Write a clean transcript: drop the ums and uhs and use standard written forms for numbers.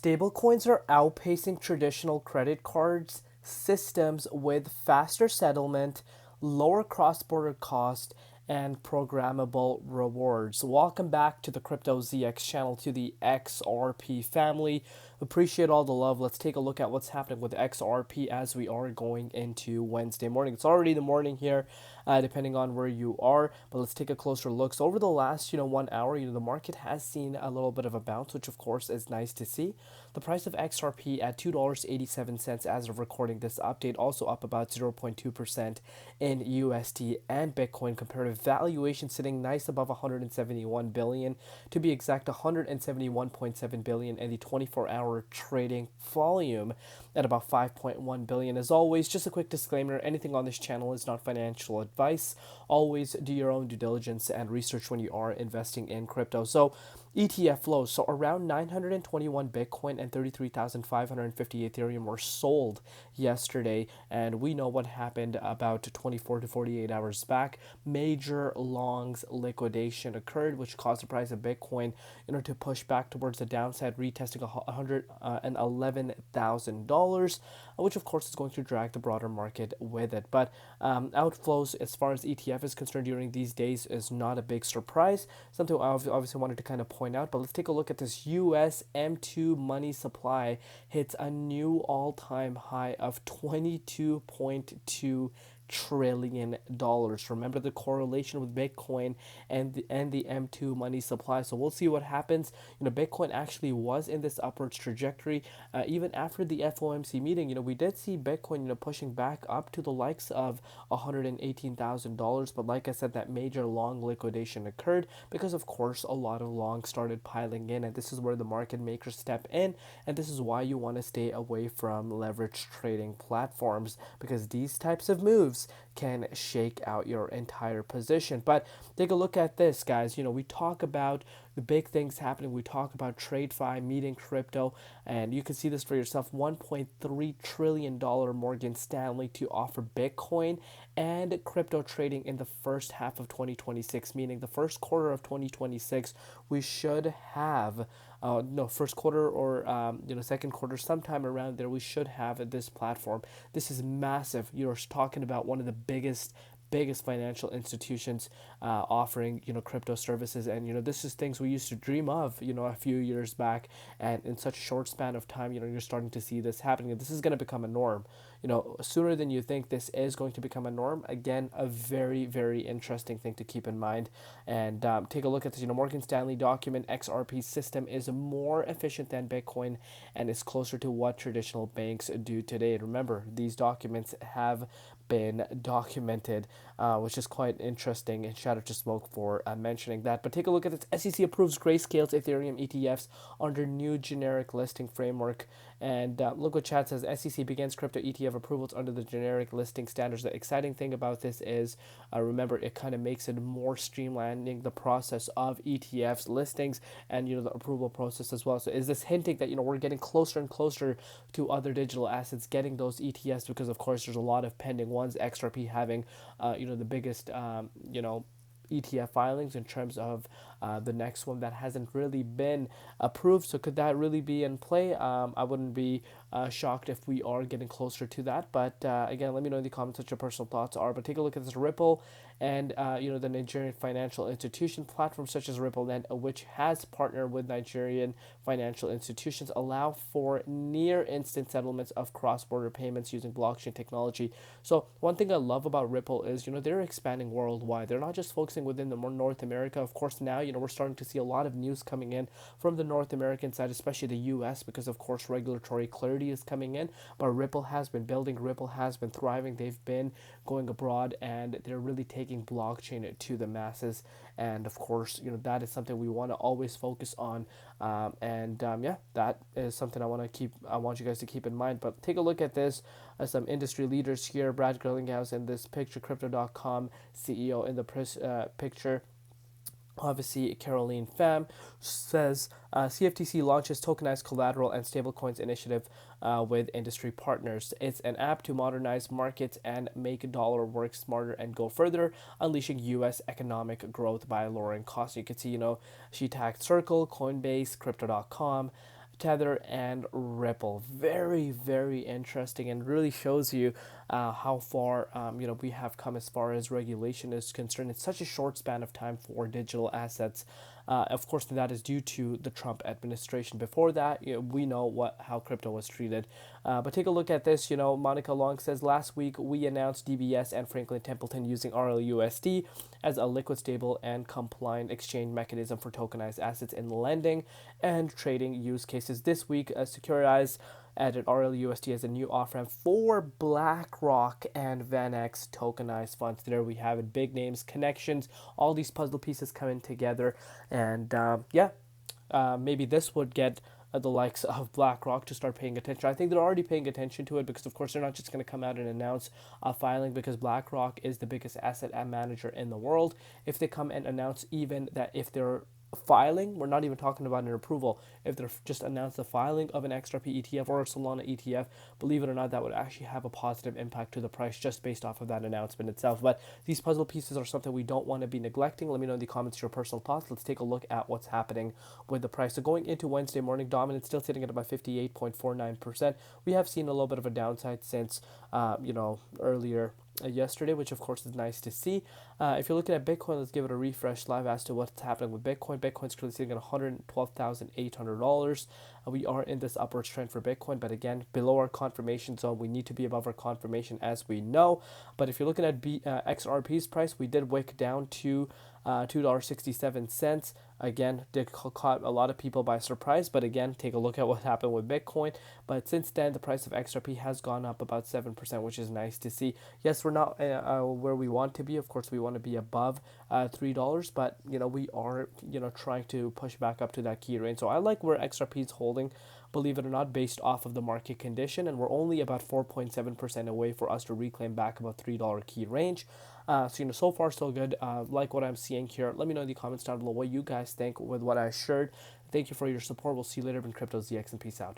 Stablecoins are outpacing traditional credit cards systems with faster settlement, lower cross border cost, and programmable rewards. Welcome back to the Crypto ZX channel, to the XRP family. Appreciate all the love. Let's take a look at what's happening with XRP as we are going into Wednesday morning. It's already the morning here, depending on where you are, but let's take a closer look. So over the last 1 hour, the market has seen a little bit of a bounce, which of course is nice to see. The price of XRP at $2.87 as of recording this update, also up about 0.2% in USD and Bitcoin. Comparative valuation sitting nice above 171 billion, to be exact 171.7 billion, and the 24-hour trading volume at about 5.1 billion. As always, just a quick disclaimer, anything on this channel is not financial advice. Always do your own due diligence and research when you are investing in crypto. So ETF flows, so around 921 Bitcoin and 33,550 Ethereum were sold yesterday, and we know what happened about 24 to 48 hours back. Major longs liquidation occurred, which caused the price of Bitcoin to push back towards the downside, retesting $111,000, which of course is going to drag the broader market with it. But outflows as far as ETF is concerned during these days is not a big surprise, something I obviously wanted to kind of point out. But let's take a look at this. US M2 money supply hits a new all-time high of $22.2 trillion. Remember the correlation with Bitcoin and the M2 money supply. So we'll see what happens. Bitcoin actually was in this upwards trajectory even after the FOMC meeting. We did see Bitcoin pushing back up to the likes of $118,000, but like I said, that major long liquidation occurred because of course a lot of longs started piling in, and this is where the market makers step in, and this is why you want to stay away from leverage trading platforms, because these types of moves can shake out your entire position. But take a look at this, guys. We talk about the big things happening. We talk about TradeFi meeting crypto, and you can see this for yourself. $1.3 trillion Morgan Stanley to offer Bitcoin and crypto trading in the first half of 2026, meaning the first quarter of 2026. We should have first quarter or second quarter, sometime around there, we should have this platform. This is massive. You're talking about one of the biggest financial institutions offering crypto services, and this is things we used to dream of a few years back, and in such a short span of time you're starting to see this happening, and this is going to become a norm. Sooner than you think, this is going to become a norm. Again, a very, very interesting thing to keep in mind. And take a look at this. Morgan Stanley document, XRP system is more efficient than Bitcoin and is closer to what traditional banks do today. Remember, these documents have been documented, which is quite interesting, and shout out to Smoke for mentioning that. But take a look at this. SEC approves Grayscale's Ethereum ETFs under new generic listing framework. And look what chat says. SEC begins crypto ETF approvals under the generic listing standards. The exciting thing about this is, remember, it kind of makes it more streamlining the process of ETFs listings and the approval process as well. So is this hinting that we're getting closer and closer to other digital assets getting those ETFs, because of course there's a lot of pending ones, XRP having the biggest ETF filings in terms of the next one that hasn't really been approved. So could that really be in play? I wouldn't be shocked if we are getting closer to that. But again, let me know in the comments what your personal thoughts are. But take a look at this. Ripple and the Nigerian financial institution platforms such as Ripple, which has partnered with Nigerian financial institutions, allow for near instant settlements of cross-border payments using blockchain technology. So one thing I love about Ripple is they're expanding worldwide. They're not just focusing within the North America. Of course, now we're starting to see a lot of news coming in from the North American side, especially the US, because of course regulatory clarity is coming in. But Ripple has been building, Ripple has been thriving. They've been going abroad, and they're really taking blockchain to the masses. And of course, that is something we want to always focus on. Yeah, that is something I want you guys to keep in mind. But take a look at this. Some industry leaders here. Brad Gerlinghouse in this picture, Crypto.com CEO in the picture. Obviously, Caroline Pham says CFTC launches tokenized collateral and stablecoins initiative with industry partners. It's an app to modernize markets and make dollar work smarter and go further, unleashing U.S. economic growth by lowering costs. You can see, she tagged Circle, Coinbase, Crypto.com, Tether and Ripple. Very, very interesting, and really shows you how far we have come as far as regulation is concerned. It's such a short span of time for digital assets. Of course, that is due to the Trump administration. Before that, we know how crypto was treated. But take a look at this. Monica Long says last week we announced DBS and Franklin Templeton using RLUSD as a liquid, stable, and compliant exchange mechanism for tokenized assets in lending and trading use cases. This week, Securitize added RLUSD as a new off-ramp for BlackRock and VanEck tokenized funds. There we have it. Big names, connections, all these puzzle pieces coming together. And maybe this would get the likes of BlackRock to start paying attention. I think they're already paying attention to it because, of course, they're not just going to come out and announce a filing because BlackRock is the biggest asset manager in the world. If they come and announce even that if they're filing, we're not even talking about an approval. If they're just announced the filing of an XRP ETF or a Solana ETF, believe it or not, that would actually have a positive impact to the price just based off of that announcement itself. But these puzzle pieces are something we don't want to be neglecting. Let me know in the comments your personal thoughts. Let's take a look at what's happening with the price. So going into Wednesday morning, dominance still sitting at about 58.49%. We have seen a little bit of a downside since earlier yesterday, which of course is nice to see. If you're looking at Bitcoin, let's give it a refresh live as to what's happening with Bitcoin. Bitcoin's currently sitting at $112,800. We are in this upward trend for Bitcoin, but again, below our confirmation zone. We need to be above our confirmation, as we know. But if you're looking at XRP's price, we did wick down to $2.67. Again, did caught a lot of people by surprise, but again, take a look at what happened with Bitcoin. But since then, the price of XRP has gone up about 7%, which is nice to see. Yes, we're not where we want to be. Of course, we want to be above $3, but we are trying to push back up to that key range. So I like where XRP is holding, believe it or not, based off of the market condition, and we're only about 4.7% away for us to reclaim back about $3 key range. So far so good. Like what I'm seeing here. Let me know in the comments down below what you guys think with what I shared. Thank you for your support. We'll see you later in Crypto ZX, and peace out.